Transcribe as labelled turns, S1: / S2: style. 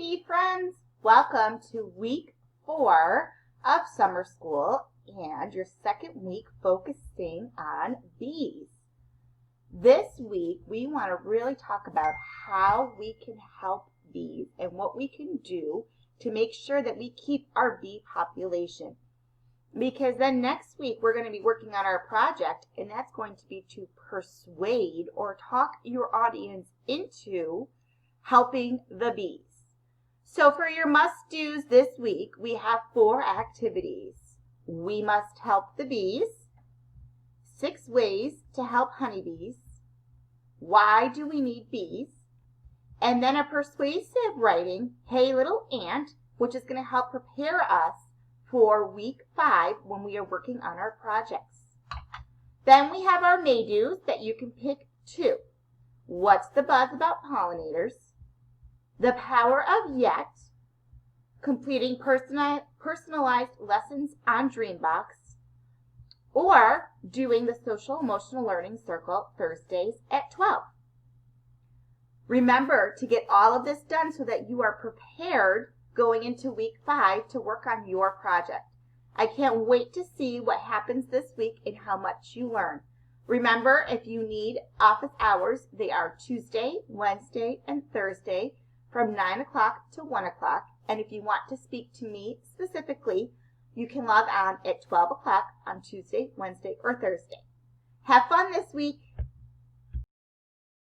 S1: bee friends. Welcome to week 4 of summer school and your second week focusing on bees. This week we want to really talk about how we can help bees and what we can do to make sure that we keep our bee population. Because then next week we're going to be working on our project, and that's going to be to persuade or talk your audience into helping the bees. So for your must-dos this week, we have 4 activities. We must help the bees, 6 ways to help honeybees, why do we need bees, and then a persuasive writing, Hey Little Ant, which is going to help prepare us for week 5 when we are working on our projects. Then we have our may-dos that you can pick 2. What's the buzz about pollinators? The power of yet, completing personalized lessons on Dreambox, or doing the social emotional learning circle Thursdays at 12. Remember to get all of this done so that you are prepared going into week 5 to work on your project. I can't wait to see what happens this week and how much you learn. Remember, if you need office hours, they are Tuesday, Wednesday, and Thursday from 9 o'clock to 1 o'clock. And if you want to speak to me specifically, you can log on at 12 o'clock on Tuesday, Wednesday, or Thursday. Have fun this week.